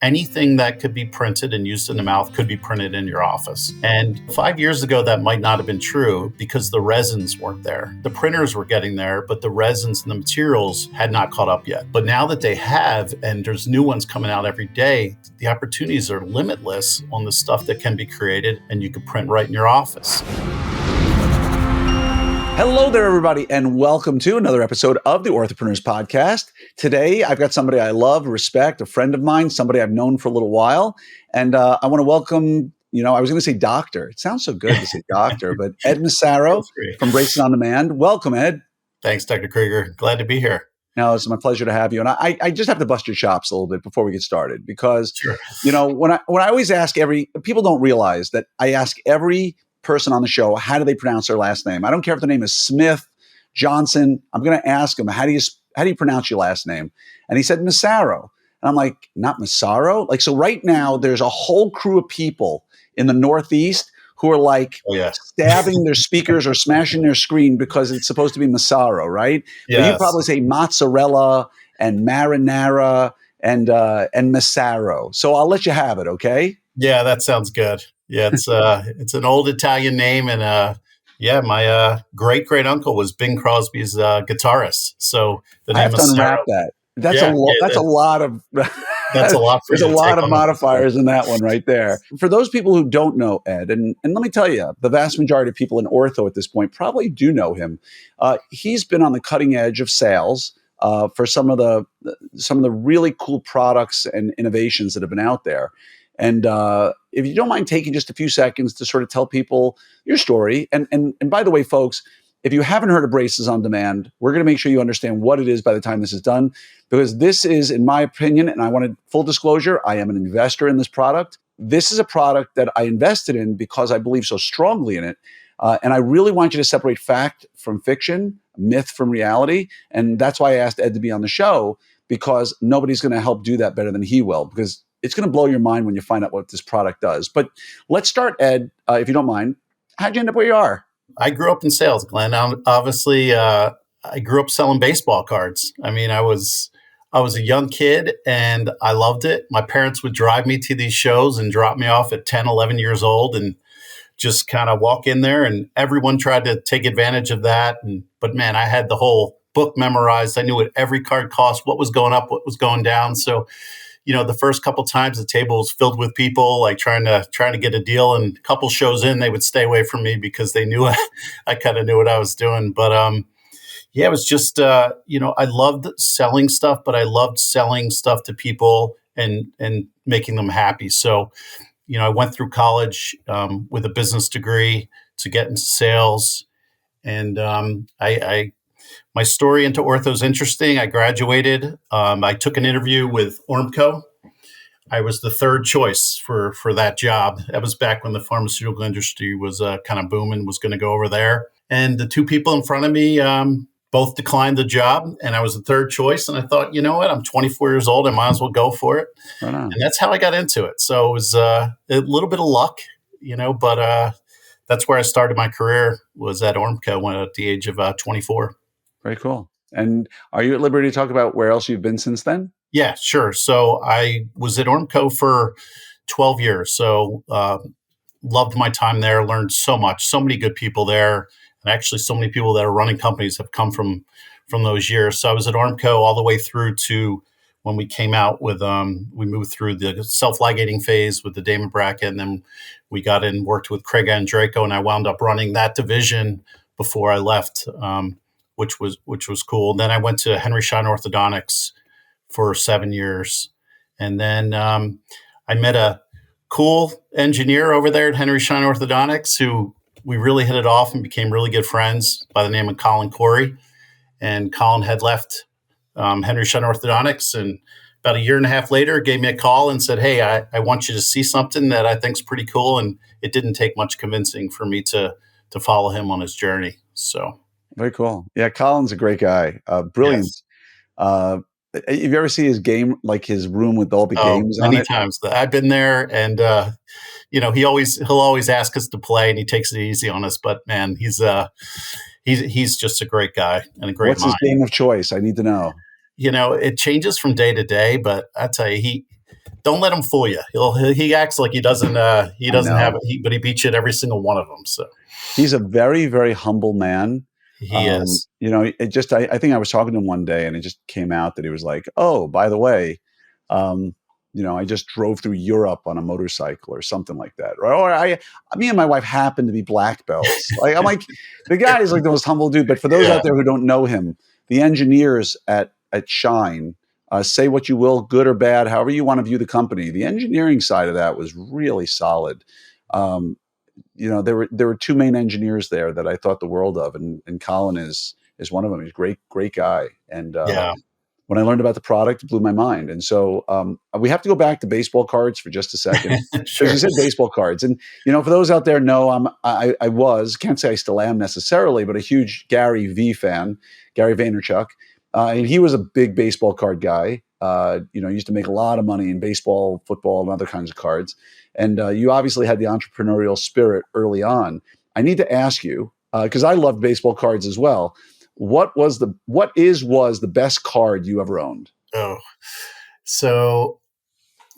anything that could be printed and used in the mouth could be printed in your office. And 5 years ago, that might not have been true because the resins weren't there. The printers were getting there, but the resins and the materials had not caught up yet. But now that they have, and there's new ones coming out every day, the opportunities are limitless on the stuff that can be created, and you can print right in your office. Hello there, everybody, and welcome to another episode of the Orthopreneurs podcast. Today, I've got somebody I love, respect, a friend of mine, somebody I've known for a little while, and I want to welcome, I was going to say doctor. It sounds so good to say doctor, but Ed Massaro from Braces on Demand. Welcome, Ed. Thanks, Dr. Krieger. Glad to be here. No, it's my pleasure to have you. And I just have to bust your chops a little bit before we get started because, when I always ask people don't realize that I ask every person on the show, how do they pronounce their last name? I don't care if the name is Smith, Johnson. I'm going to ask him, how do you pronounce your last name? And he said Massaro. And I'm like, not Massaro? So right now there's a whole crew of people in the Northeast who are stabbing their speakers or smashing their screen because it's supposed to be Massaro, right? Yes. But you probably say mozzarella and marinara and Massaro. So I'll let you have it, okay? Yeah, that sounds good. Yeah, it's an old Italian name, and my great uncle was Bing Crosby's guitarist. So the name I have to unwrap that. That's a lot of. That's a lot. There's a lot of modifiers in that one right there. For those people who don't know Ed, and let me tell you, the vast majority of people in ortho at this point probably do know him. He's been on the cutting edge of sales for some of the really cool products and innovations that have been out there. And if you don't mind taking just a few seconds to sort of tell people your story. And by the way, folks, if you haven't heard of Braces on Demand, we're going to make sure you understand what it is by the time this is done, because this is, in my opinion, and I wanted full disclosure, I am an investor in this product. This is a product that I invested in because I believe so strongly in it. And I really want you to separate fact from fiction, myth from reality. And that's why I asked Ed to be on the show, because nobody's going to help do that better than he will, because it's going to blow your mind when you find out what this product does. But let's start, Ed, if you don't mind. How'd you end up where you are? I grew up in sales, Glenn. Obviously, I grew up selling baseball cards. I mean, I was a young kid and I loved it. My parents would drive me to these shows and drop me off at 10, 11 years old and just kind of walk in there. And everyone tried to take advantage of that. But man, I had the whole book memorized. I knew what every card cost, what was going up, what was going down. So the first couple times the table was filled with people like trying to get a deal, and a couple shows in, they would stay away from me because they knew I kind of knew what I was doing. But it was just I loved selling stuff, but I loved selling stuff to people and making them happy. So I went through college with a business degree to get into sales, and my story into ortho is interesting. I graduated. I took an interview with Ormco. I was the third choice for that job. That was back when the pharmaceutical industry was kind of booming, was going to go over there. And the two people in front of me both declined the job, and I was the third choice. And I thought, you know what? I'm 24 years old. I might as well go for it. Right on. And that's how I got into it. So it was a little bit of luck, but that's where I started my career, was at Ormco when at the age of 24. Very cool. And are you at liberty to talk about where else you've been since then? Yeah, sure. So I was at Ormco for 12 years. So loved my time there, learned so much, so many good people there. And actually so many people that are running companies have come from those years. So I was at Ormco all the way through to when we came out with, we moved through the self-ligating phase with the Damon bracket. And then we got in, worked with Craig and Draco, and I wound up running that division before I left, which was cool. Then I went to Henry Schein Orthodontics for 7 years. And then I met a cool engineer over there at Henry Schein Orthodontics who we really hit it off and became really good friends, by the name of Colin Corey. And Colin had left Henry Schein Orthodontics, and about a year and a half later gave me a call and said, hey, I want you to see something that I think is pretty cool. And it didn't take much convincing for me to follow him on his journey. So very cool. Yeah, Colin's a great guy. Brilliant. Yes. Have you ever seen his game, like his room with all the games on it? Many times. I've been there, and he'll always ask us to play, and he takes it easy on us. But man, he's just a great guy and a great mind. What's his game of choice? I need to know. It changes from day to day, but I tell you, Don't let him fool you. He acts like he doesn't I have know. it, but he beats you at every single one of them. So He's a very, very humble man. he is. I think I was talking to him one day and it just came out that he was like, oh, by the way, um, I just drove through Europe on a motorcycle or something like that. Right? Me and my wife happen to be black belts. Like, I'm like, the guy is like the most humble dude. But for those Yeah, out there who don't know him, the engineers at Shine, say what you will, good or bad, however you want to view the company. The engineering side of that was really solid. Um, there were two main engineers there that I thought the world of, and Colin is one of them. He's a great guy, and yeah, when I learned about the product, it blew my mind. And so we have to go back to baseball cards for just a second because sure. you said baseball cards, and for those out there know I was, can't say I still am necessarily, but a huge Gary V fan, Gary Vaynerchuk, and he was a big baseball card guy. Used to make a lot of money in baseball, football, and other kinds of cards. And you obviously had the entrepreneurial spirit early on. I need to ask you because I loved baseball cards as well. Was the best card you ever owned? Oh, so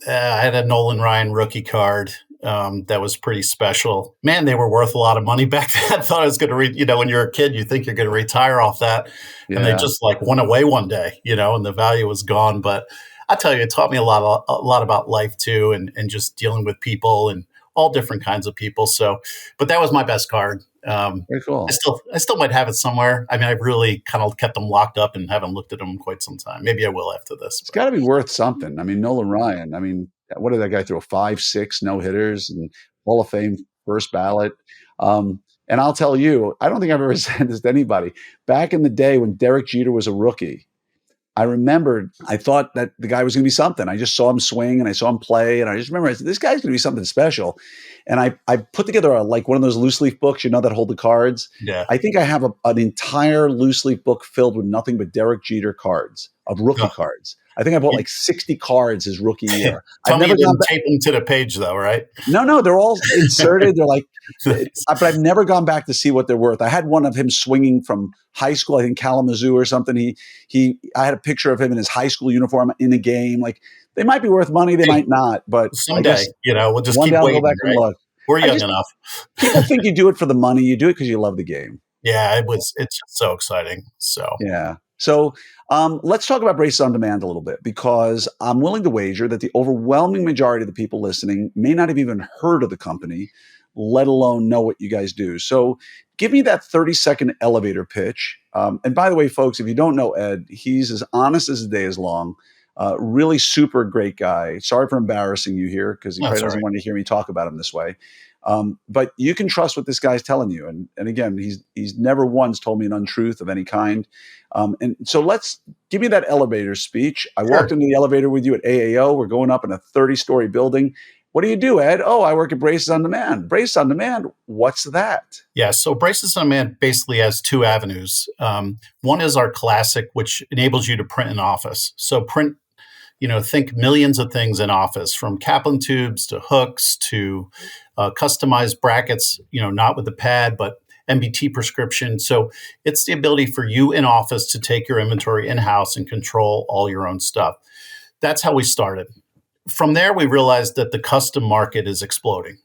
I had a Nolan Ryan rookie card that was pretty special. Man, they were worth a lot of money back then. I thought I was going to when you're a kid, you think you're going to retire off that. And they Yeah, just like went away one day, and the value was gone. But I tell you, it taught me a lot about life too, and just dealing with people and all different kinds of people. So, but that was my best card. very I cool. still, I still might have it somewhere. I mean, I've really kind of kept them locked up and haven't looked at them in quite some time. Maybe I will after this. It's But got to be worth something. I mean, Nolan Ryan. I mean, what did that guy throw? 5, 6 no hitters and Hall of Fame first ballot. And I'll tell you, I don't think I've ever said this to anybody. Back in the day when Derek Jeter was a rookie, I remembered, I thought that the guy was going to be something. I just saw him swing and I saw him play. And I just remember, I said, this guy's going to be something special. And I put together like one of those loose leaf books, that hold the cards. yeah. I think I have an entire loose leaf book filled with nothing but Derek Jeter cards of rookie Oh, cards. I think I bought like 60 cards his rookie year. I've tell me never you gone didn't back. tape them to the page though, right? No, they're all inserted. They're like, Nice. but I've never gone back to see what they're worth. I had one of him swinging from high school, I think Kalamazoo or something. I had a picture of him in his high school uniform in a game. Like they might be worth money, they Hey, might not, but I someday, guess we'll just one keep day I'll go waiting, back and right? look. We're I young just enough. People think you do it for the money. You do it because you love the game. Yeah, it's just so exciting. So Yeah. So let's talk about Braces on Demand a little bit because I'm willing to wager that the overwhelming majority of the people listening may not have even heard of the company, let alone know what you guys do. So give me that 30-second elevator pitch. And by the way, folks, if you don't know Ed, he's as honest as the day is long. Really super great guy. Sorry for embarrassing you here because he probably that's all doesn't right. want to hear me talk about him this way. But you can trust what this guy's telling you. And again, he's never once told me an untruth of any kind. And so let's give me that elevator speech. I walked Sure. into the elevator with you at AAO. We're going up in a 30-story building. What do you do, Ed? Oh, I work at Braces on Demand. Braces on Demand. What's that? Yeah. So Braces on Demand basically has two avenues. One is our classic, which enables you to print in office. So print, think millions of things in office, from Kaplan tubes to hooks to customized brackets, not with the pad, but MBT prescription. So it's the ability for you in office to take your inventory in-house and control all your own stuff. That's how we started. From there, we realized that the custom market is exploding.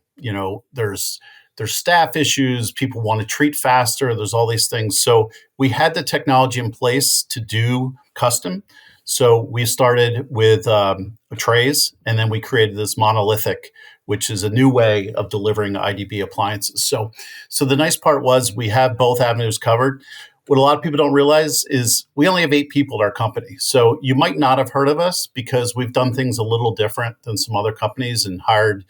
There's staff issues, people want to treat faster, there's all these things. So we had the technology in place to do custom. So we started with trays, and then we created this monolithic, which is a new way of delivering IDB appliances. So the nice part was we have both avenues covered. What a lot of people don't realize is we only have 8 people at our company. So you might not have heard of us because we've done things a little different than some other companies and hired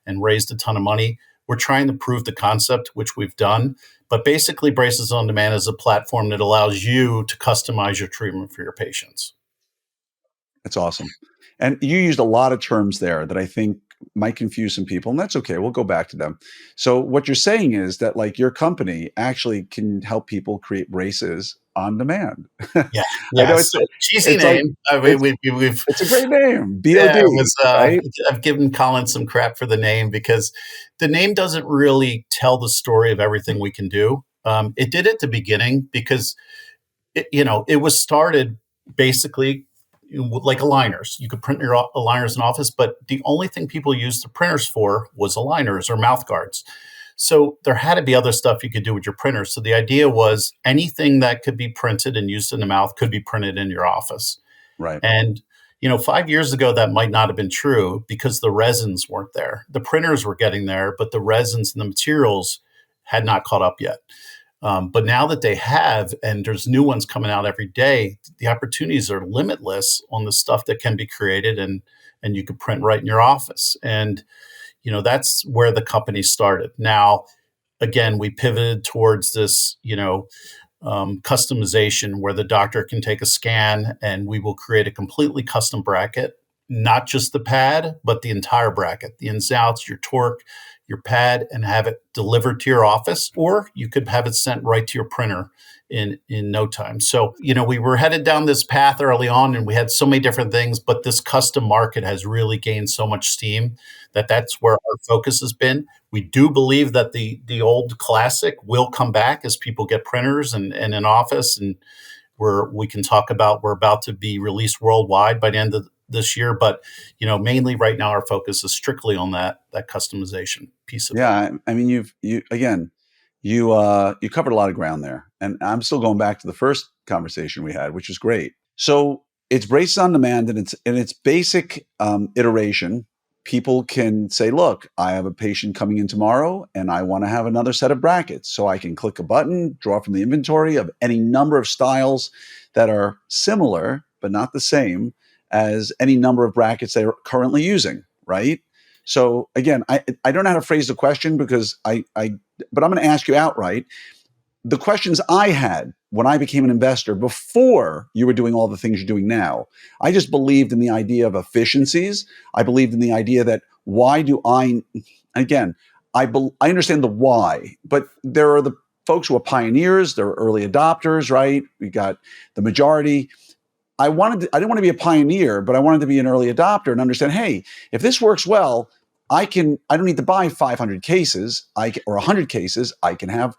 and raised a ton of money. We're trying to prove the concept, which we've done. But basically, Braces on Demand is a platform that allows you to customize your treatment for your patients. That's awesome. And you used a lot of terms there that I think might confuse some people, and that's okay. We'll go back to them. So what you're saying is that like your company actually can help people create braces on demand. Yeah, I yeah. know So cheesy it's like name. I mean, it's we've it's a great name, yeah. It BOD, was. right? I've given Colin some crap for the name because the name doesn't really tell the story of everything we can do. It did at the beginning because it was started basically. like aligners. You could print your aligners in office, but the only thing people used the printers for was aligners or mouth guards. So there had to be other stuff you could do with your printer. So the idea was anything that could be printed and used in the mouth could be printed in your office. Right. And 5 years ago, that might not have been true because the resins weren't there. The printers were getting there, but the resins and the materials had not caught up yet. But now that they have, and there's new ones coming out every day, the opportunities are limitless on the stuff that can be created, and you can print right in your office. And that's where the company started. Now, again, we pivoted towards this, customization where the doctor can take a scan and we will create a completely custom bracket, not just the pad, but the entire bracket, the ins and outs, your torque, your pad, and have it delivered to your office, or you could have it sent right to your printer in no time. So, we were headed down this path early on and we had so many different things, but this custom market has really gained so much steam that's where our focus has been. We do believe that the old classic will come back as people get printers and an office, and we can talk about, we're about to be released worldwide by the end of this year. But, mainly right now, our focus is strictly on that customization piece of it. Yeah. I mean, you covered a lot of ground there, and I'm still going back to the first conversation we had, which is great. So it's braces on demand, and its basic iteration. People can say, look, I have a patient coming in tomorrow and I want to have another set of brackets. So I can click a button, draw from the inventory of any number of styles that are similar, but not the same as any number of brackets they're currently using, right? So again, I don't know how to phrase the question but I'm going to ask you outright. The questions I had when I became an investor before you were doing all the things you're doing now, I just believed in the idea of efficiencies. I believed in the idea that I understand the why, but there are the folks who are pioneers, there are early adopters, right? We got the majority. I didn't want to be a pioneer, but I wanted to be an early adopter and understand, hey, if this works well, I don't need to buy 500 cases or 100 cases. I can have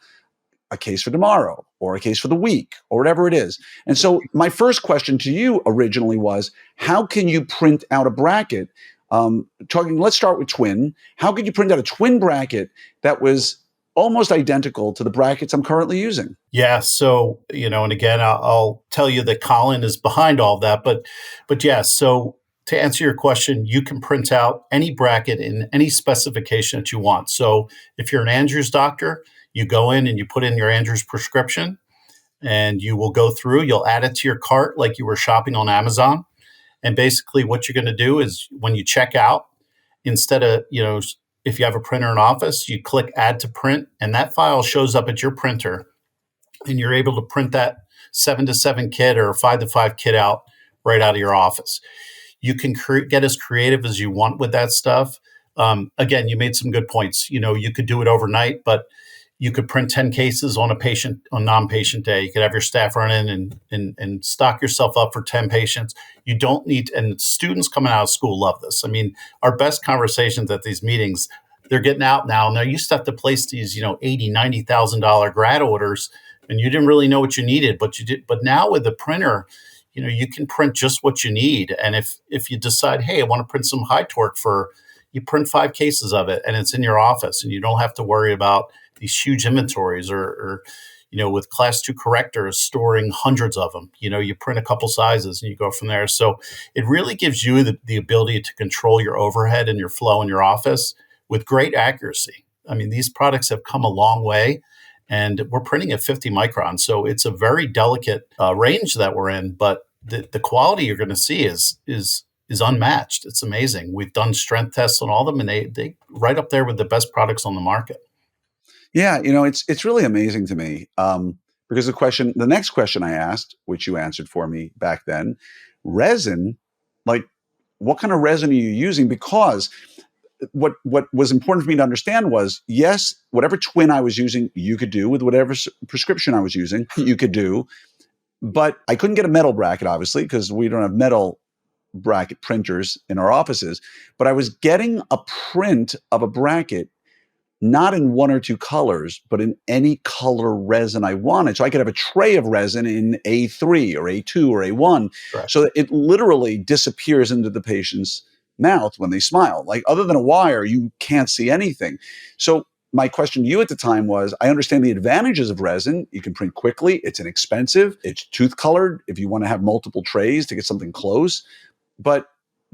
a case for tomorrow or a case for the week or whatever it is. And so my first question to you originally was, how can you print out a bracket? Let's start with twin. How could you print out a twin bracket that was almost identical to the brackets I'm currently using? Yeah. So, and again, I'll tell you that Colin is behind all that, but yeah. So to answer your question, you can print out any bracket in any specification that you want. So if you're an Andrews doctor, you go in and you put in your Andrews prescription and you will go through, you'll add it to your cart like you were shopping on Amazon. And basically what you're going to do is when you check out, instead of, if you have a printer in office, you click add to print and that file shows up at your printer and you're able to print that 7-to-7 kit or 5-to-5 kit out right out of your office. You can get as creative as you want with that stuff. Again, you made some good points. You could do it overnight, but you could print 10 cases on non-patient day. You could have your staff run in and stock yourself up for 10 patients. You don't need, and students coming out of school love this. I mean, our best conversations at these meetings, they're getting out now. And they used to have to place these, $80,000, $90,000 grad orders, and you didn't really know what you needed, but you did. But now with the printer, you can print just what you need. And if you decide, hey, I want to print some high torque you print 5 cases of it and it's in your office and you don't have to worry about these huge inventories or with class 2 correctors storing hundreds of them. You print a couple sizes and you go from there. So it really gives you the ability to control your overhead and your flow in your office with great accuracy. I mean, these products have come a long way and we're printing at 50 microns. So it's a very delicate range that we're in, but the quality you're going to see is unmatched. It's amazing. We've done strength tests on all of them and they right up there with the best products on the market. Yeah, it's really amazing to me because the next question I asked, which you answered for me back then, resin, like what kind of resin are you using? Because what was important for me to understand was, yes, whatever twin I was using, you could do with whatever prescription I was using, you could do, but I couldn't get a metal bracket, obviously, because we don't have metal bracket printers in our offices, but I was getting a print of a bracket not in one or two colors, but in any color resin I wanted. So I could have a tray of resin in A3 or A2 or A1, Correct. so that it literally disappears into the patient's mouth when they smile. Like, other than a wire, you can't see anything. So my question to you at the time was, I understand the advantages of resin. You can print quickly. It's inexpensive. It's tooth colored if you want to have multiple trays to get something close. But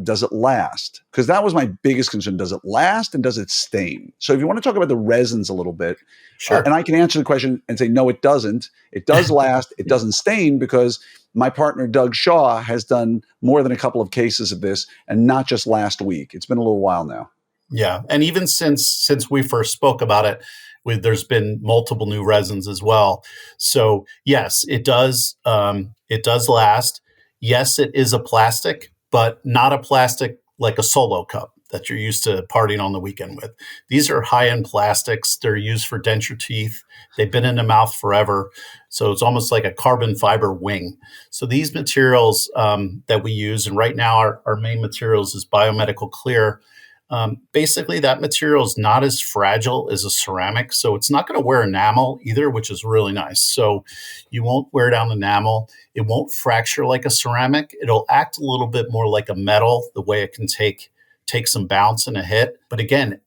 does it last? Because that was my biggest concern. Does it last and does it stain? So if you want to talk about the resins a little bit, Sure. and I can answer the question and say, no, it doesn't. It does last. It doesn't stain, because my partner, Doug Shaw, has done more than a couple of cases of this, and not just last week. It's been a little while now. Yeah, and even since we first spoke about it, there's been multiple new resins as well. So yes, it does. It does last. Yes, it is a plastic, but not a plastic like a Solo cup that you're used to partying on the weekend with. These are high-end plastics. They're used for denture teeth. They've been in the mouth forever. So it's almost like a carbon fiber wing. So these materials that we use, and right now our main materials is biomedical clear. Basically, that material is not as fragile as a ceramic, so it's not going to wear enamel either, which is really nice. So you won't wear down enamel. It won't fracture like a ceramic. It'll act a little bit more like a metal, the way it can take some bounce and a hit. But again,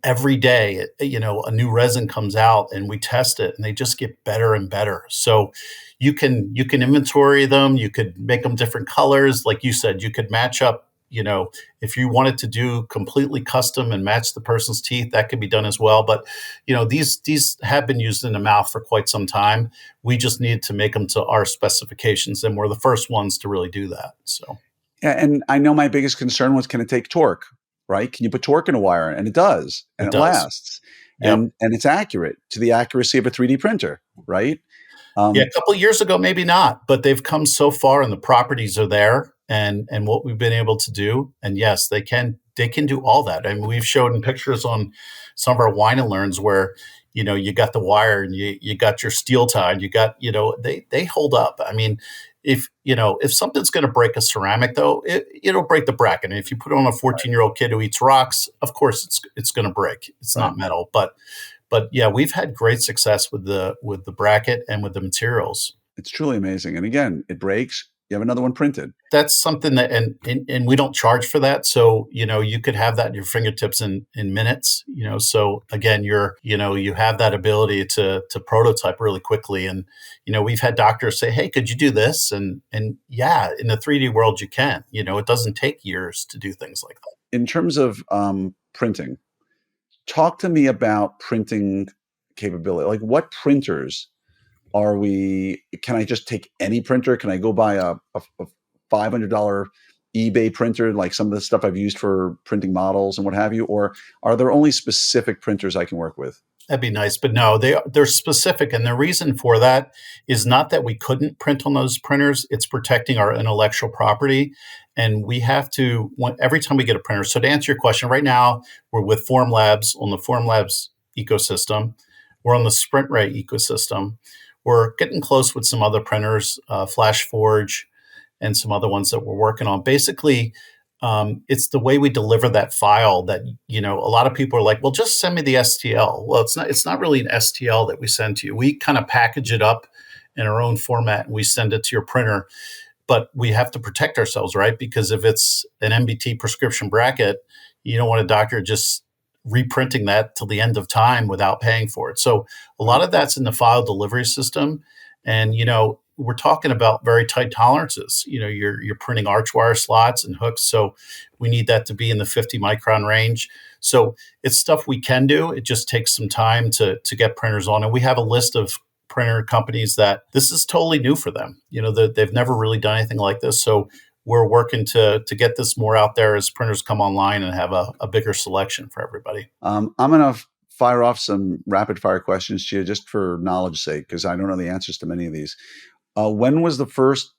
every day, a new resin comes out and we test it, and they just get better and better. So you can inventory them. You could make them different colors, like you said. You could match up. If you wanted to do completely custom and match the person's teeth, that could be done as well. But these have been used in the mouth for quite some time. We just needed to make them to our specifications, and we're the first ones to really do that. So Yeah, and I know my biggest concern was, can it take torque, right? Can you put torque in a wire? And it does, and it it does. lasts, Yep. and it's accurate to the accuracy of a 3D printer, right? Yeah, Um, a couple of years ago, maybe not, but they've come so far, and the properties are there, and what we've been able to do. And yes, they can do all that. I mean, we've showed in pictures on some of our wine and learns where you got the wire and you got your steel tie, and you got they hold up. I mean, if something's going to break a ceramic, though, it'll break the bracket. And if you put it on a 14-year-old kid who eats rocks, of course it's going to break. It's right. not metal, but yeah, we've had great success with the bracket and with the materials. It's truly amazing. And again, it breaks. You have another one printed. That's something that, and we don't charge for that. So you could have that at your fingertips in minutes. So again, you have that ability to prototype really quickly. And we've had doctors say, "Hey, could you do this?" And yeah, in the 3D world, you can. It doesn't take years to do things like that. In terms of printing, talk to me about printing capability. Like, what printers can I just take any printer? Can I go buy a $500 eBay printer, like some of the stuff I've used for printing models and what have you? Or are there only specific printers I can work with? That'd be nice, but no, they're specific, and the reason for that is not that we couldn't print on those printers. It's protecting our intellectual property, and we have to every time we get a printer. So to answer your question, right now we're with Formlabs on the Formlabs ecosystem. We're on the SprintRay ecosystem. We're getting close with some other printers, FlashForge, and some other ones that we're working on. Basically, it's the way we deliver that file that a lot of people are like, well, just send me the STL. Well, it's not really an STL that we send to you. We kind of package it up in our own format and we send it to your printer. But we have to protect ourselves, right? Because if it's an MBT prescription bracket, you don't want a doctor just reprinting that till the end of time without paying for it. So a lot of that's in the file delivery system. And we're talking about very tight tolerances. You're printing arch wire slots and hooks, so we need that to be in the 50 micron range. So it's stuff we can do. It just takes some time to get printers on, and we have a list of printer companies that this is totally new for them. They've never really done anything like this. So we're working to get this more out there as printers come online and have a bigger selection for everybody. I'm going to fire off some rapid fire questions to you just for knowledge sake, because I don't know the answers to many of these. When was the first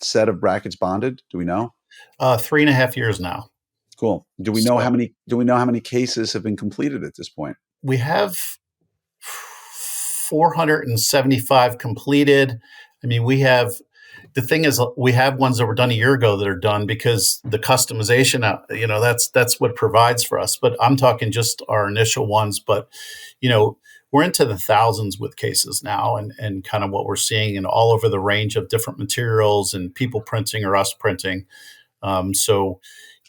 set of brackets bonded? Do we know? 3.5 years now. Cool. Do we know how many? Do we know how many cases have been completed at this point? We have 475 completed. I mean, we have the thing is, we have ones that were done a year ago that are done because the customization, that's what provides for us. But I'm talking just our initial ones. But, we're into the thousands with cases now, and kind of what we're seeing and all over the range of different materials and people printing or us printing. So,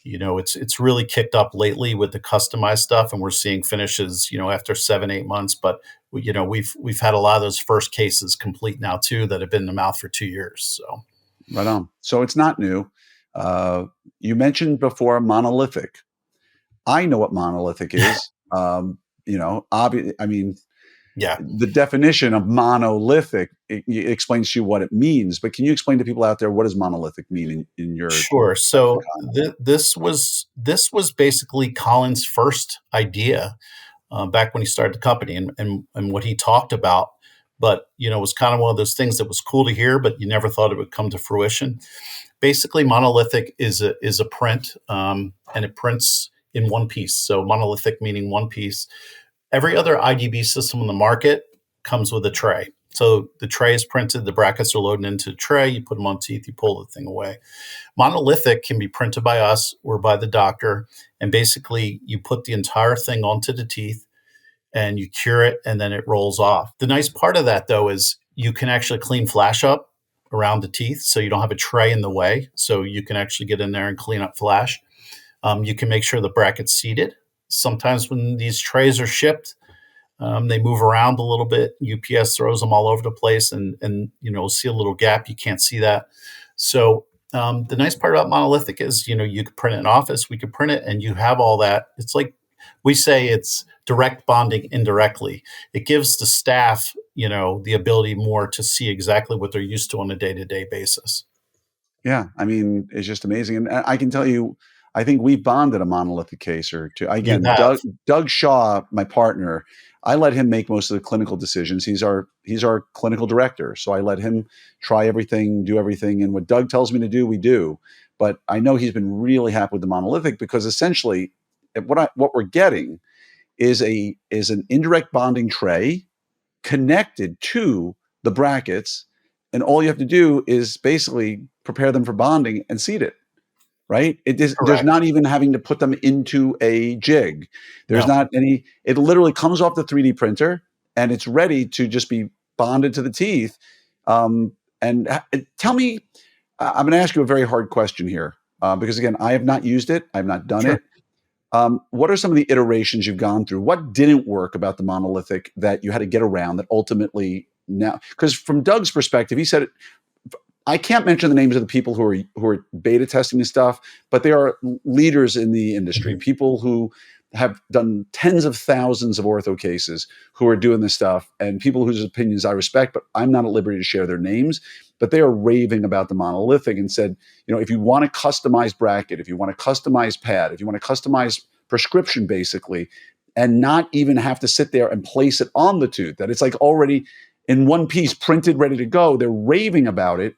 it's really kicked up lately with the customized stuff, and we're seeing finishes, after 7, 8 months. But we've had a lot of those first cases complete now too that have been in the mouth for 2 years. So Right on. So it's not new. You mentioned before monolithic. I know what monolithic is. I mean, yeah, the definition of monolithic it explains to you what it means. But can you explain to people out there what does monolithic mean in your sure. So lexicon? this was basically Colin's first idea back when he started the company, and what he talked about. But it was kind of one of those things that was cool to hear, but you never thought it would come to fruition. Basically, monolithic is a print, and it prints in one piece. So monolithic meaning one piece. Every other IDB system on the market comes with a tray. So the tray is printed, the brackets are loaded into the tray, you put them on teeth, you pull the thing away. Monolithic can be printed by us or by the doctor, and basically you put the entire thing onto the teeth and you cure it, and then it rolls off. The nice part of that, though, is you can actually clean flash up around the teeth, so you don't have a tray in the way. So you can actually get in there and clean up flash. You can make sure the bracket's seated. Sometimes when these trays are shipped, they move around a little bit. UPS throws them all over the place, and see a little gap. You can't see that. So the nice part about monolithic is, you could print it in office. We could print it, and you have all that. It's like we say, it's direct bonding indirectly. It gives the staff, the ability more to see exactly what they're used to on a day-to-day basis. Yeah, I mean, it's just amazing, and I can tell you, I think we bonded a monolithic case or two. You Again, have. Doug Shaw, my partner, I let him make most of the clinical decisions. He's our clinical director, so I let him try everything, do everything, and what Doug tells me to do, we do. But I know he's been really happy with the monolithic because essentially, what we're getting is an indirect bonding tray connected to the brackets, and all you have to do is basically prepare them for bonding and seat it. Right? There's Correct. not even having to put them into a jig. There's No. not any. It literally comes off the 3D printer and it's ready to just be bonded to the teeth. Tell me, I'm going to ask you a very hard question here because again, I have not used it. I've not done Sure. it. What are some of the iterations you've gone through? What didn't work about the monolithic that you had to get around that ultimately now? Because from Doug's perspective, he said I can't mention the names of the people who are beta testing this stuff, but they are leaders in the industry, Mhm. people who have done tens of thousands of ortho cases who are doing this stuff, and people whose opinions I respect, but I'm not at liberty to share their names. But they are raving about the monolithic and said, if you want a customized bracket, if you want a customized pad, if you want a customized prescription, basically, and not even have to sit there and place it on the tooth, that it's like already in one piece, printed, ready to go. They're raving about it,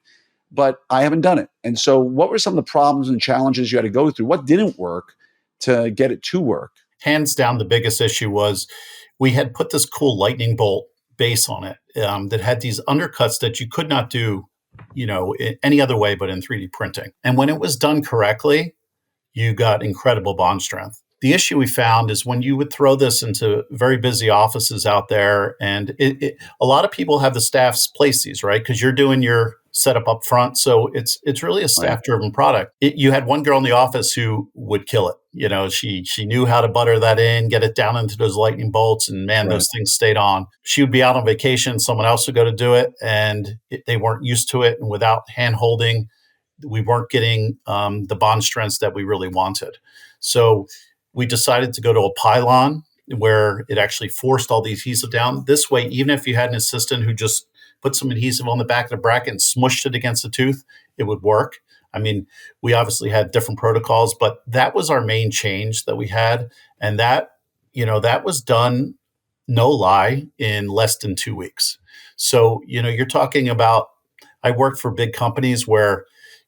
but I haven't done it. And so what were some of the problems and challenges you had to go through? What didn't work to get it to work? Hands down, the biggest issue was we had put this cool lightning bolt base on it that had these undercuts that you could not do, any other way but in 3D printing. And when it was done correctly, you got incredible bond strength. The issue we found is when you would throw this into very busy offices out there, and a lot of people have the staffs place these, right? Because you're doing your setup up front. So it's really a Right. staff-driven product. You had one girl in the office who would kill it. She knew how to butter that in, get it down into those lightning bolts, and man, Right. those things stayed on. She would be out on vacation, someone else would go to do it, and they weren't used to it. And without hand holding, we weren't getting the bond strengths that we really wanted. So we decided to go to a pylon where it actually forced all the adhesive down. This way, even if you had an assistant who just put some adhesive on the back of the bracket and smushed it against the tooth, it would work. I mean, we obviously had different protocols, but that was our main change that we had. And that was done, no lie, in less than 2 weeks. So, you're talking about, I worked for big companies where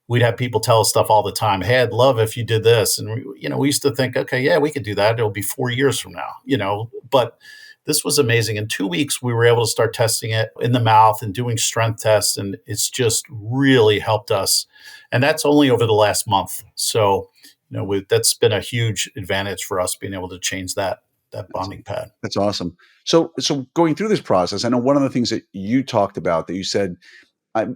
we'd have people tell us stuff all the time. Hey, I'd love if you did this. And we used to think, okay, yeah, we could do that. It'll be 4 years from now, but this was amazing. In 2 weeks, we were able to start testing it in the mouth and doing strength tests, and it's just really helped us. And that's only over the last month. So, that's been a huge advantage for us being able to change that That's, bonding pad. that's awesome. So going through this process, I know one of the things that you talked about that you said,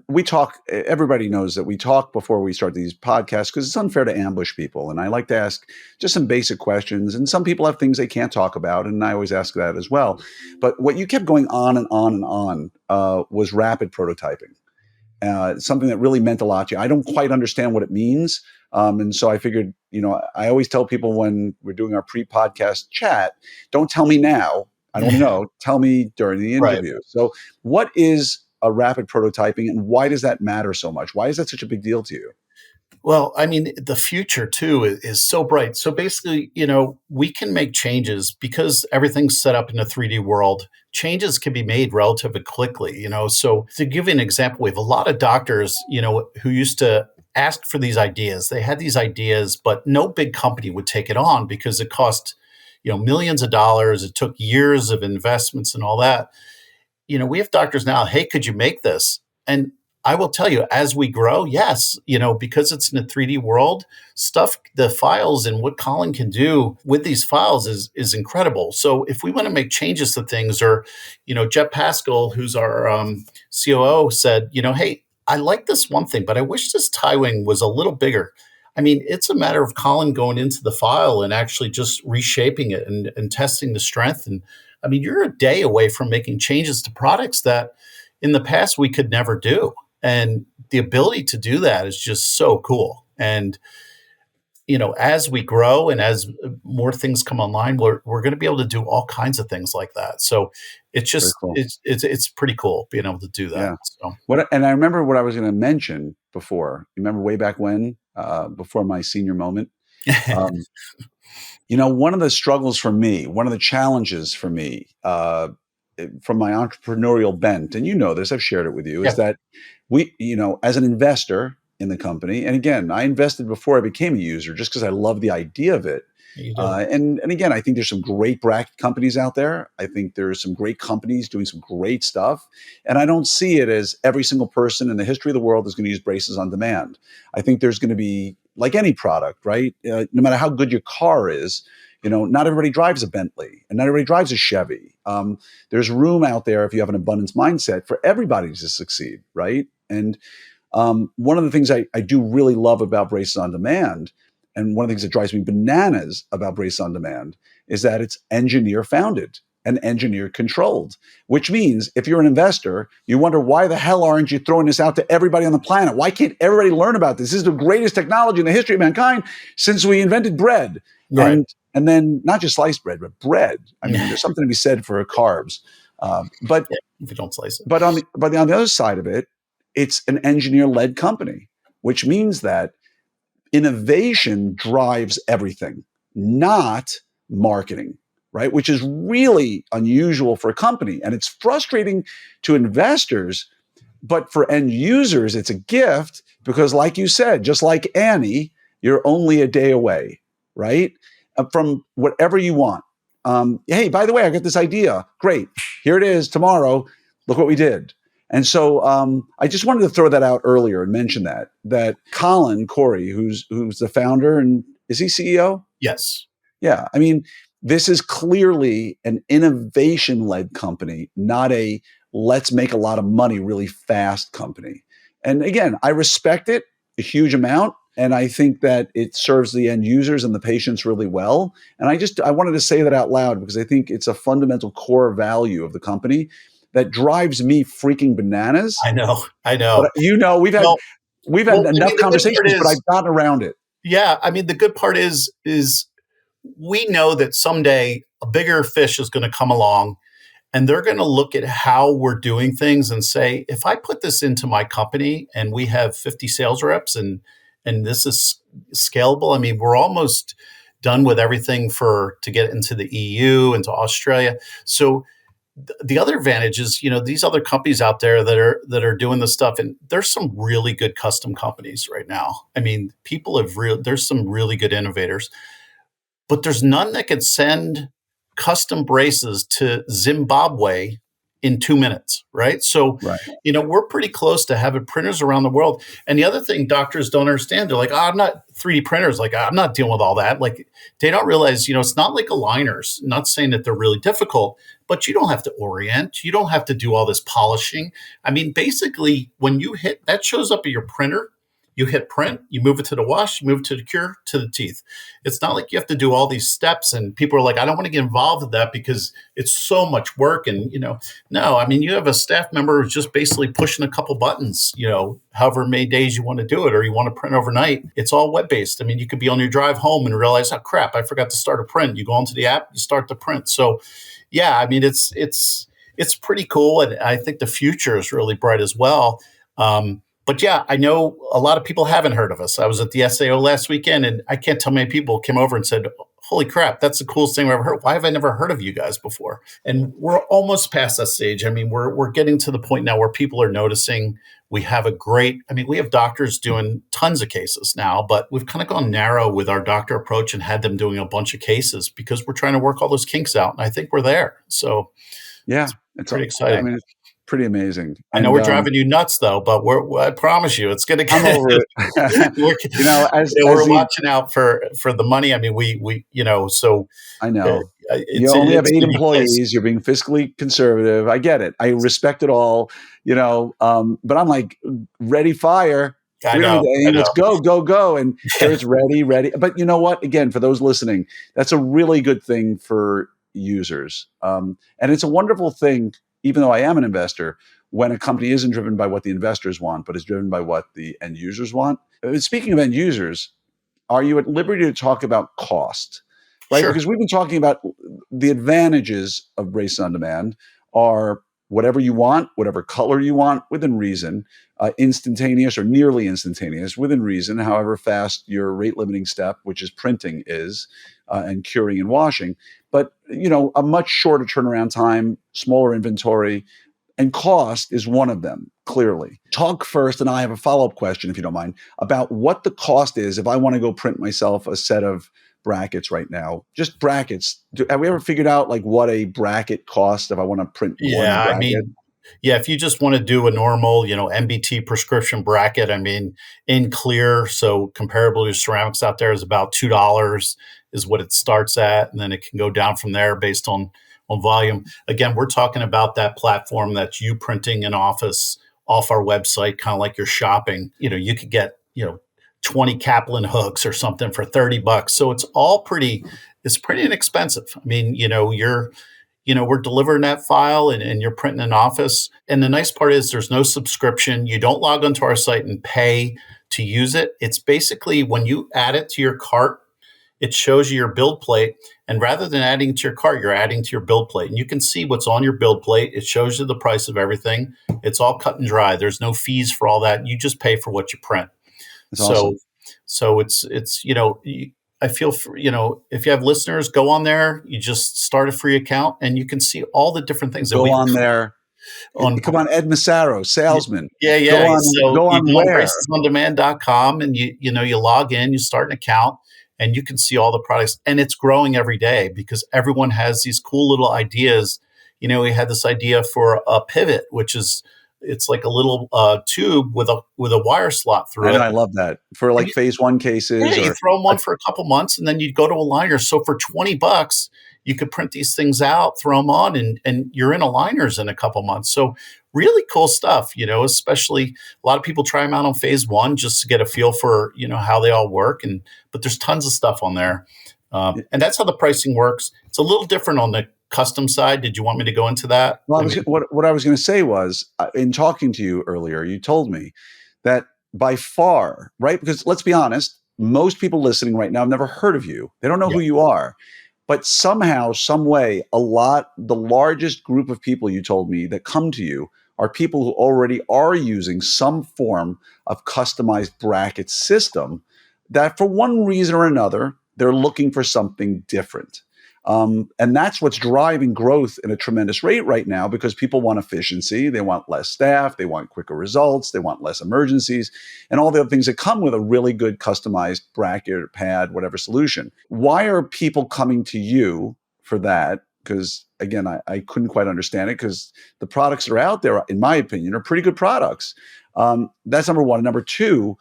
we talk, everybody knows that we talk before we start these podcasts because it's unfair to ambush people. And I like to ask just some basic questions. And some people have things they can't talk about. And I always ask that as well. But what you kept going on and on and on was rapid prototyping. Something that really meant a lot to you. I don't quite understand what it means. And so I figured, I always tell people when we're doing our pre-podcast chat, don't tell me now. I don't know. Tell me during the Right. interview. So what is a rapid prototyping and why does that matter so much? Why is that such a big deal to you? Well, I mean, the future too is so bright. So basically, we can make changes because everything's set up in a 3D world. Changes can be made relatively quickly, So to give you an example, we have a lot of doctors, who used to ask for these ideas. They had these ideas, but no big company would take it on because it cost, millions of dollars. It took years of investments and all that. We have doctors now, hey, could you make this? And I will tell you, as we grow, yes, because it's in a 3D world, the files and what Colin can do with these files is incredible. So if we want to make changes to things, or, Jeff Pascal, who's our COO, said, hey, I like this one thing, but I wish this tie wing was a little bigger. I mean, it's a matter of Colin going into the file and actually just reshaping it and testing the strength. And I mean, you're a day away from making changes to products that in the past we could never do. And the ability to do that is just so cool. And, as we grow and as more things come online, we're going to be able to do all kinds of things like that. So it's Very just, cool. it's pretty cool being able to do that. Yeah. So. And I remember what I was going to mention before. You remember way back when, before my senior moment? Um, one of the struggles for me, one of the challenges for me, from my entrepreneurial bent, and this, I've shared it with you, is Yeah, that as an investor in the company, and again, I invested before I became a user just because I love the idea of it. you do. And again, I think there's some great bracket companies out there. I think there's some great companies doing some great stuff. And I don't see it as every single person in the history of the world is going to use braces on demand. I think there's going to be, like any product, right? No matter how good your car is, not everybody drives a Bentley and not everybody drives a Chevy. There's room out there if you have an abundance mindset for everybody to succeed, right? And one of the things I do really love about braces on demand, and one of the things that drives me bananas about braces on demand, is that it's engineer founded and engineer controlled, which means if you're an investor, you wonder, why the hell aren't you throwing this out to everybody on the planet? Why can't everybody learn about this? This is the greatest technology in the history of mankind since we invented bread. Right. And then not just sliced bread, but bread. I mean, there's something to be said for carbs. But Yeah, if you don't slice it. but on the other side of it, it's an engineer-led company, which means that innovation drives everything, not marketing, right? Which is really unusual for a company. And it's frustrating to investors, but for end users, it's a gift because, like you said, just like Annie, you're only a day away, right? From whatever you want. Hey, by the way, I got this idea. Great. Here it is tomorrow. Look what we did. And so I just wanted to throw that out earlier and mention that Colin Corey, who's the founder, and is he CEO? Yes. Yeah. I mean, this is clearly an innovation-led company, not a let's make a lot of money really fast company. And again, I respect it a huge amount. And I think that it serves the end users and the patients really well. And I wanted to say that out loud because I think it's a fundamental core value of the company that drives me freaking bananas. I know. But Well, we've had I enough mean, the good part conversations, but is, I've gotten around it. yeah, I mean, the good part is we know that someday a bigger fish is going to come along and they're going to look at how we're doing things and say, if I put this into my company and we have 50 sales reps and this is scalable, I mean, we're almost done with everything to get into the EU, into Australia. So the other advantage is, these other companies out there that are doing this stuff, and there's some really good custom companies right now. I mean, there's some really good innovators, but there's none that can send custom braces to Zimbabwe in 2 minutes, right? So, Right. we're pretty close to having printers around the world. And the other thing doctors don't understand, they're like, oh, I'm not 3D printers. Like, I'm not dealing with all that. Like, they don't realize, it's not like aligners. Not saying that they're really difficult, but you don't have to orient. You don't have to do all this polishing. I mean, basically, when you hit, that shows up at your printer. You hit print, you move it to the wash, you move it to the cure, to the teeth. It's not like you have to do all these steps. And people are like, I don't want to get involved with that because it's so much work. And, no, I mean, you have a staff member who's just basically pushing a couple buttons, however many days you want to do it, or you want to print overnight. It's all web-based. I mean, you could be on your drive home and realize, oh, crap, I forgot to start a print. You go into the app, you start the print. So, yeah, I mean, it's pretty cool. And I think the future is really bright as well. But yeah, I know a lot of people haven't heard of us. I was at the SAO last weekend, and I can't tell many people came over and said, holy crap, that's the coolest thing I've ever heard. Why have I never heard of you guys before? And we're almost past that stage. I mean, we're getting to the point now where people are noticing we have we have doctors doing tons of cases now, but we've kind of gone narrow with our doctor approach and had them doing a bunch of cases because we're trying to work all those kinks out. And I think we're there. So yeah, it's pretty exciting. I mean, it's pretty amazing. I know we're driving you nuts, though, but I promise you, it's going to get. I'm over it. We're watching out for the money. I mean, we so I know you only have 8 employees. You're being fiscally conservative. I get it. I respect it all. But I'm like, ready, fire. I know. Let's go. And here it's ready. But you know what? Again, for those listening, that's a really good thing for users, and it's a wonderful thing. Even though I am an investor, when a company isn't driven by what the investors want, but is driven by what the end users want. Speaking of end users, are you at liberty to talk about cost? Right? Sure. Because we've been talking about the advantages of braces on demand are whatever you want, whatever color you want, within reason, instantaneous or nearly instantaneous, within reason, however fast your rate limiting step, which is printing, is, and curing and washing. But, a much shorter turnaround time, smaller inventory, and cost is one of them, clearly. Talk first, and I have a follow-up question, if you don't mind, about what the cost is if I want to go print myself a set of brackets right now. Just brackets. Have we ever figured out what a bracket costs if I want to print one bracket? I mean, if you just want to do a normal, MBT prescription bracket, I mean, in clear, so comparable to ceramics out there is about $2 is what it starts at. And then it can go down from there based on volume. Again, we're talking about that platform that's you printing an office off our website, kind of like you're shopping. You could get, 20 Kaplan hooks or something for $30. So it's pretty inexpensive. I mean, we're delivering that file and you're printing an office. And the nice part is there's no subscription. You don't log onto our site and pay to use it. It's basically when you add it to your cart, it shows you your build plate. And rather than adding to your cart, you're adding to your build plate. And you can see what's on your build plate. It shows you the price of everything. It's all cut and dry. There's no fees for all that. You just pay for what you print. That's awesome. So it's I feel if you have listeners, go on there. You just start a free account, and you can see all the different things. Go on there. Come on, Ed Massaro, salesman. Yeah. Go on where? bracesondemand.com, and you log in, you start an account, and you can see all the products. And it's growing every day because everyone has these cool little ideas. We had this idea for a pivot, which is it's like a little tube with a wire slot through it. I love that for phase 1 cases. Yeah, you throw them on for a couple months, and then you go to aligners. So for $20, you could print these things out, throw them on, and you're in aligners in a couple months. So really cool stuff, especially a lot of people try them out on phase 1 just to get a feel for, how they all work. But there's tons of stuff on there. And that's how the pricing works. It's a little different on the custom side. Did you want me to go into that? Well, what I was going to say was, in talking to you earlier, you told me that by far, right? Because let's be honest, most people listening right now have never heard of you. They don't know who you are. But somehow, some way, the largest group of people you told me that come to you are people who already are using some form of customized bracket system that for one reason or another, they're looking for something different. And that's what's driving growth in a tremendous rate right now because people want efficiency. They want less staff. They want quicker results. They want less emergencies and all the other things that come with a really good customized bracket or pad, whatever solution. Why are people coming to you for that because, again, I couldn't quite understand it because the products that are out there, in my opinion, are pretty good products. That's number one. Number two,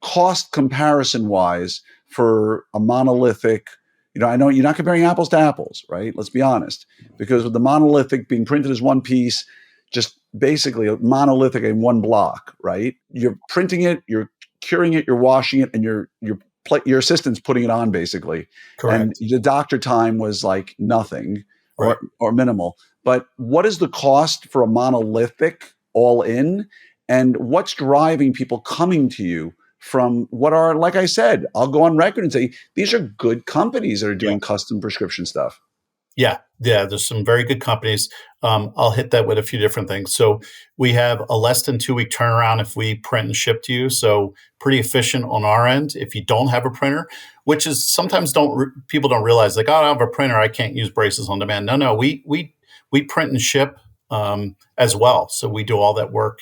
cost comparison wise for a monolithic, I know you're not comparing apples to apples, right? Let's be honest. Because with the monolithic being printed as one piece, just basically a monolithic in one block, right? You're printing it, you're curing it, you're washing it, and your assistant's putting it on basically. And Correct. the doctor time was like nothing Right. or minimal. But what is the cost for a monolithic all in? And what's driving people coming to you from what are, like I said, I'll go on record and say, these are good companies that are Yeah. doing custom prescription stuff. Yeah. There's some very good companies. I'll hit that with a few different things. So we have a less than 2-week turnaround if we print and ship to you. So pretty efficient on our end. If you don't have a printer, which is sometimes people don't realize, like, oh, I don't have a printer, I can't use braces on demand. No, we print and ship as well. So we do all that work,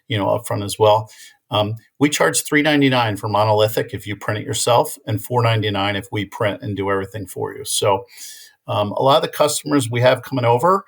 upfront as well. We charge $3.99 for monolithic if you print it yourself, and $4.99 if we print and do everything for you. So a lot of the customers we have coming over,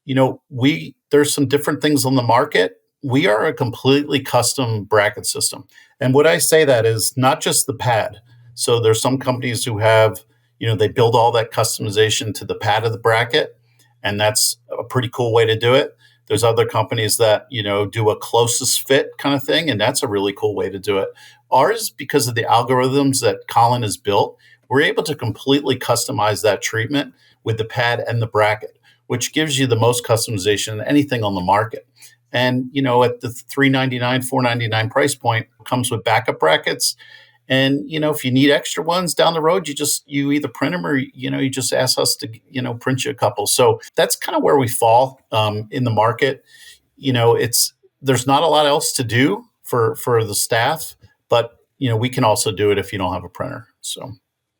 there's some different things on the market. We are a completely custom bracket system. And what I say that is not just the pad. So there's some companies who have, they build all that customization to the pad of the bracket, and that's a pretty cool way to do it. There's other companies that, do a closest fit kind of thing, and that's a really cool way to do it. Ours, because of the algorithms that Colin has built, we're able to completely customize that treatment with the pad and the bracket, which gives you the most customization of anything on the market. And, at the $3.99, $4.99 price point, comes with backup brackets. And, if you need extra ones down the road, you either print them or, you just ask us to, print you a couple. So that's kind of where we fall in the market. There's not a lot else to do for the staff, but, we can also do it if you don't have a printer. So.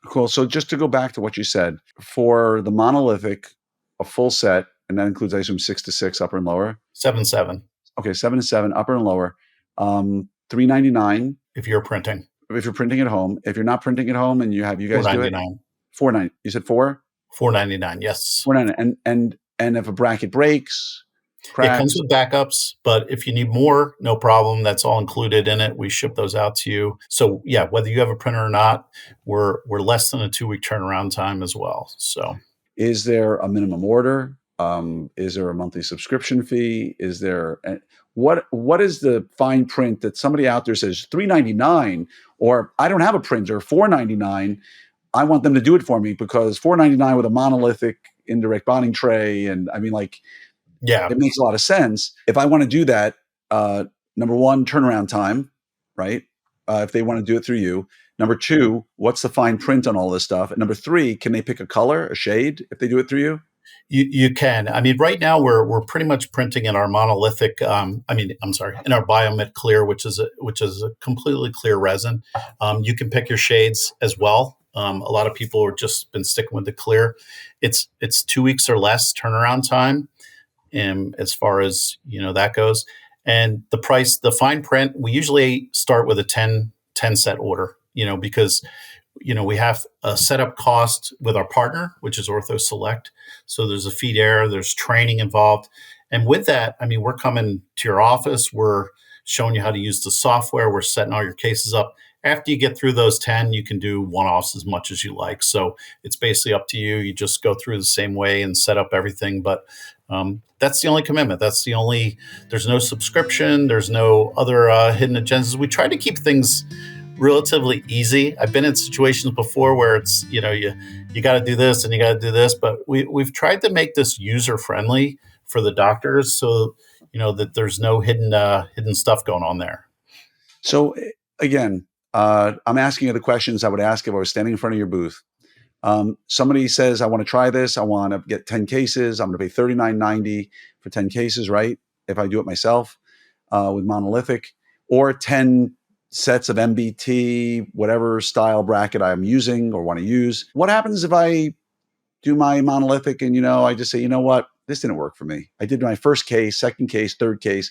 Cool. So just to go back to what you said, for the monolithic, a full set, and that includes, I assume, 6-6 upper and lower. 7-7. Okay, 7-7 upper and lower. $3.99 if you're printing. If you're printing at home. If you're not printing at home and you guys do it, $4.99. You said $4? $4.99. Yes. $4.99. And if a bracket breaks, cracks, it comes with backups, but if you need more, no problem. That's all included in it. We ship those out to you. So yeah, whether you have a printer or not, we're less than a 2-week turnaround time as well. So, is there a minimum order? Is there a monthly subscription fee? Is there what is the fine print that somebody out there says $3.99, or I don't have a printer, $4.99? I want them to do it for me because $4.99 with a monolithic indirect bonding tray, and I mean, yeah, it makes a lot of sense. If I want to do that, number one, turnaround time, right? If they want to do it through you. Number two, what's the fine print on all this stuff? And number three, can they pick a color, a shade, if they do it through you? You can. I mean, right now we're pretty much printing in our monolithic. In our Biomit Clear, which is a completely clear resin. You can pick your shades as well. A lot of people have just been sticking with the clear. It's 2 weeks or less turnaround time, as far as that goes. And the price, the fine print, we usually start with a 10 set order. Because we have a setup cost with our partner, which is Ortho Select. So there's a fee there, there's training involved. And with that, I mean, we're coming to your office, we're showing you how to use the software, we're setting all your cases up. After you get through those 10, you can do one-offs as much as you like. So it's basically up to you. You just go through the same way and set up everything. But that's the only commitment. There's no subscription. There's no other hidden agendas. We try to keep things relatively easy. I've been in situations before where it's, you got to do this and you got to do this, but we've tried to make this user friendly for the doctors, so that there's no hidden stuff going on there. So again, I'm asking you the questions I would ask if I was standing in front of your booth. Somebody says, I want to try this. I want to get 10 cases. I'm going to pay $39.90 for 10 cases, right? If I do it myself with monolithic, or 10 sets of MBT, whatever style bracket I'm using or want to use. What happens if I do my monolithic and, I just say, you know what, this didn't work for me. I did my first case, second case, third case.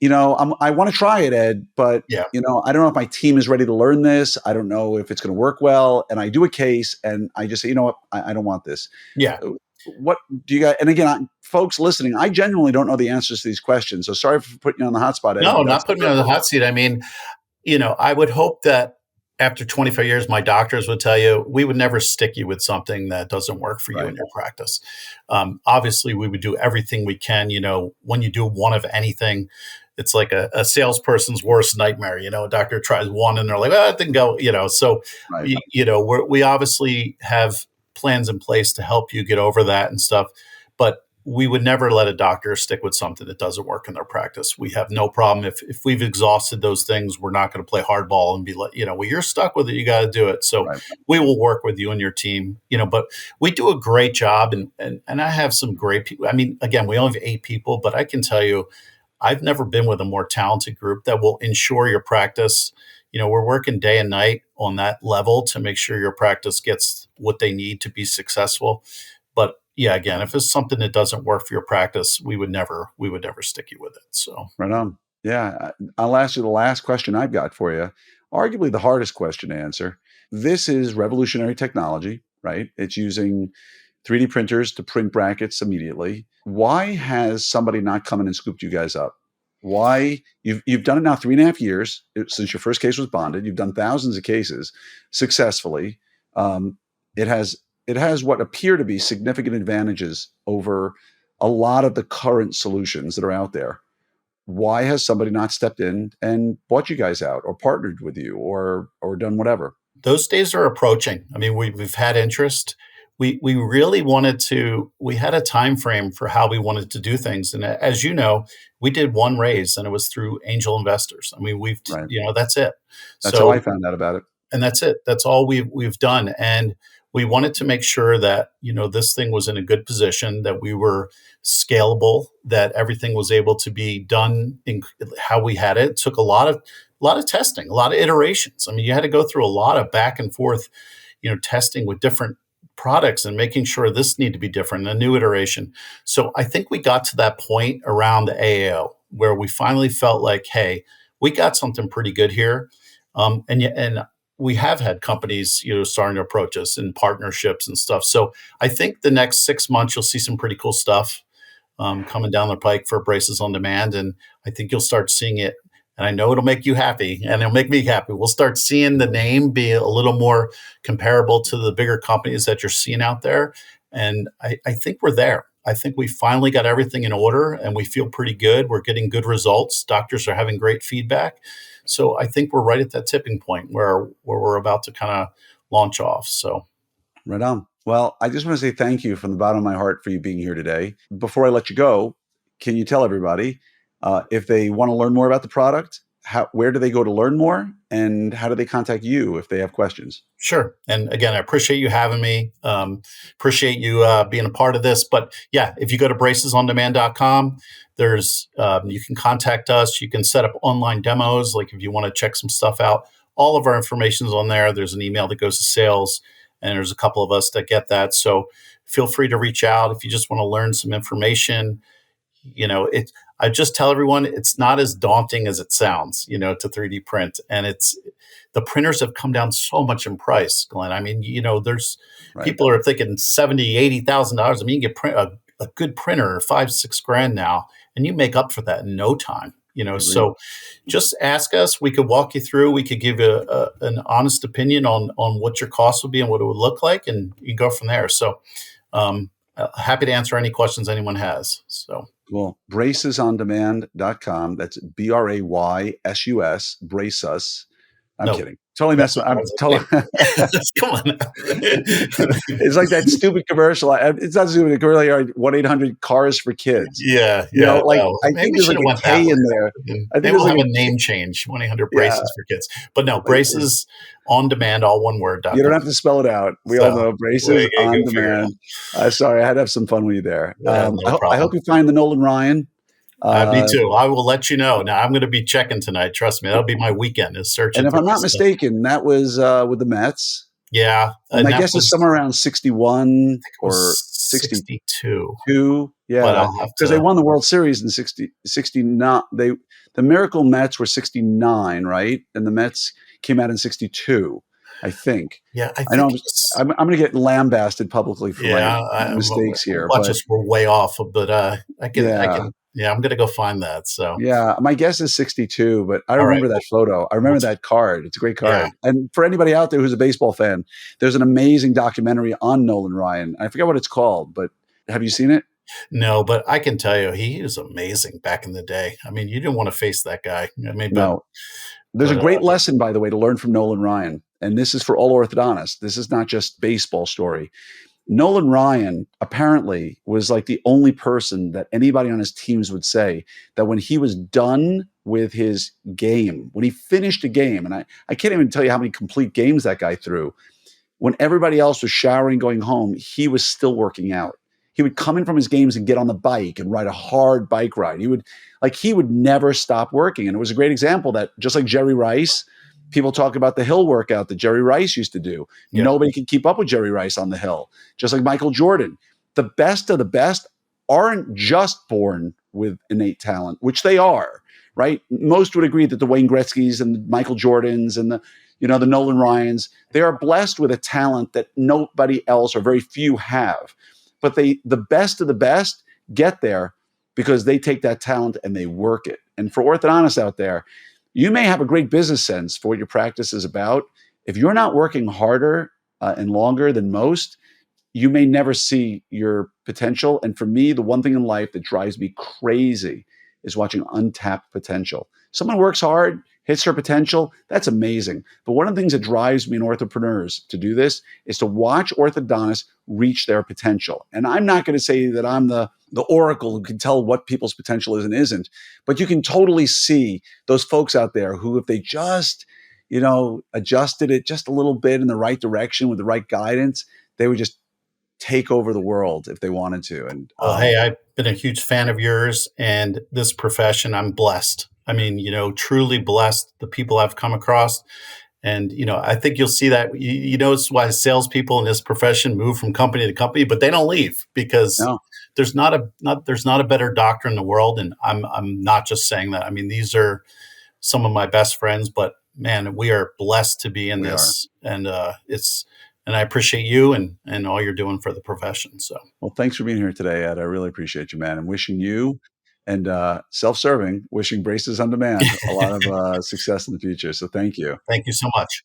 I want to try it, Ed, but Yeah. I don't know if my team is ready to learn this. I don't know if it's going to work well. And I do a case and I just say, you know what, I don't want this. Yeah. What do you got? And again, folks listening, I genuinely don't know the answers to these questions. So sorry for putting you on the hot spot, Ed, No, but not that's the putting me fair on the question. hot seat. I mean, I would hope that after 25 years, my doctors would tell you, we would never stick you with something that doesn't work for you in Right. your practice. Obviously, we would do everything we can. When you do one of anything, it's like a salesperson's worst nightmare. A doctor tries one and they're like, it didn't go, So, Right. we obviously have plans in place to help you get over that and stuff. But we would never let a doctor stick with something that doesn't work in their practice. We have no problem if we've exhausted those things. We're not going to play hardball and be like, well, you're stuck with it. You got to do it. So Right. we will work with you and your team. But we do a great job, and I have some great people. I mean, again, we only have 8 people, but I can tell you, I've never been with a more talented group that will ensure your practice. We're working day and night on that level to make sure your practice gets what they need to be successful. But yeah, again, if it's something that doesn't work for your practice, we would never stick you with it. So Right on. Yeah. I'll ask you the last question I've got for you. Arguably the hardest question to answer. This is revolutionary technology, right? It's using 3D printers to print brackets immediately. Why has somebody not come in and scooped you guys up? Why you've done it now 3.5 years since your first case was bonded. You've done thousands of cases successfully. Um, it has what appear to be significant advantages over a lot of the current solutions that are out there. Why has somebody not stepped in and bought you guys out or partnered with you or done whatever? those days are approaching. I mean, we've had interest. We really wanted to. We had a time frame for how we wanted to do things, and as you know, we did one raise, and it was through angel investors. I mean, Right. that's it. That's how I So found out about it. and that's it. That's all we've done, and we wanted to make sure that this thing was in a good position, that we were scalable, that everything was able to be done in how we had it. It took a lot of testing, a lot of iterations. I mean, you had to go through a lot of back and forth, testing with different products and making sure this need to be different, a new iteration. So I think we got to that point around the AAO where we finally felt like, hey, we got something pretty good here. And we have had companies, starting to approach us in partnerships and stuff. So I think the next 6 months, you'll see some pretty cool stuff coming down the pike for braces on demand. And I think you'll start seeing it. And I know it'll make you happy and it'll make me happy. We'll start seeing the name be a little more comparable to the bigger companies that you're seeing out there. And I think we're there. I think we finally got everything in order and we feel pretty good. We're getting good results. Doctors are having great feedback. So I think we're right at that tipping point where we're about to kind of launch off. So Right on. Well, I just want to say thank you from the bottom of my heart for you being here today. Before I let you go, can you tell everybody if they want to learn more about the product, where do they go to learn more, and how do they contact you if they have questions? sure. And again, I appreciate you having me. Appreciate you being a part of this. But yeah, if you go to bracesondemand.com, you can contact us. You can set up online demos. Like if you want to check some stuff out, all of our information is on there. There's an email that goes to sales, and there's a couple of us that get that. So feel free to reach out if you just want to learn some information. I just tell everyone it's not as daunting as it sounds, to 3D print. And the printers have come down so much in price, Glenn. I mean, there's Right. people are thinking $70,000, $80,000. I mean, you can get a good printer, 5-6 grand now, and you make up for that in no time. Agreed. So just ask us. We could walk you through. We could give you an honest opinion on what your costs would be and what it would look like, and you go from there. So happy to answer any questions anyone has. So Cool. Bracesondemand.com. That's BRAYSUS, brace us. I'm no, kidding. Totally messing. I'm totally. come on. It's like that stupid commercial. It's not stupid. It's really 1-800-CARS for kids. Yeah. Like No. I Maybe think we there's should like have a went K that way. in there. I think Maybe there's we'll like have a name change. 1-800 yeah. braces for kids. But no, braces on demand, all one word. You don't have to spell it out. We all know braces we on go figure it demand. Sorry, I had to have some fun with you there. out. No I hope problem. you find the Nolan Ryan. Me too. I will let you know. Now I'm going to be checking tonight. Trust me, that'll be my weekend is searching. And if through I'm not this stuff. mistaken, that was with the Mets. Yeah, And my that guess is was somewhere around 61 was or 62, 62. but Yeah, I'll have because they to. won the World Series in 69. The Miracle Mets were 69, right? And the Mets came out in 62, I think. Yeah, I I know think it's. I'm going to get lambasted publicly for my Yeah, mistakes here, watch but us. We're way off, but I yeah. can. Yeah, I'm gonna go find that. So, Yeah, my guess is 62, but I all right. remember that photo. I We'll remember that card. It's a great yeah. card. And for anybody out there who's a baseball fan, there's an amazing documentary on Nolan Ryan. I forget what it's called, but have you seen it? No, but I can tell you, he was amazing back in the day. I mean, you didn't want to face that guy. I mean, No. There's a but great lesson, by the way, to learn from Nolan Ryan. And this is for all orthodontists. This is not just baseball story. Nolan Ryan apparently was like the only person that anybody on his teams would say that when he was done with his game, when he finished a game, and I can't even tell you how many complete games that guy threw, when everybody else was showering, going home, he was still working out. He would come in from his games and get on the bike and ride a hard bike ride. He would never stop working. And it was a great example that just like Jerry Rice, people talk about the hill workout that Jerry Rice used to do. yeah, Nobody could keep up with Jerry Rice on the hill. Just like Michael Jordan. The best of the best aren't just born with innate talent, which they are, right? Most would agree that the Wayne Gretzky's and the Michael Jordans and the Nolan Ryans, they are blessed with a talent that nobody else or very few have. But the best of the best get there because they take that talent and they work it. And for orthodontists out there, you may have a great business sense for what your practice is about. If you're not working harder and longer than most, you may never see your potential. And for me, the one thing in life that drives me crazy is watching untapped potential. Someone works hard, hits their potential, that's amazing. But one of the things that drives me in Orthopreneurs to do this is to watch orthodontists reach their potential. And I'm not going to say that I'm the oracle who can tell what people's potential is and isn't, but you can totally see those folks out there who, if they just, adjusted it just a little bit in the right direction with the right guidance, they would just take over the world if they wanted to. And well, hey, I've been a huge fan of yours and this profession. I'm blessed. I mean, truly blessed. The people I've come across, and I think you'll see that. You notice why salespeople in this profession move from company to company, but they don't leave because no, there's not a better doctor in the world. And I'm not just saying that. I mean, these are some of my best friends, but man, we are blessed to be in we are. this, and and I appreciate you and all you're doing for the profession. So Well, thanks for being here today, Ed. I really appreciate you, man. I'm wishing you and self-serving, wishing Braces on Demand a lot of success in the future. So thank you. thank you so much.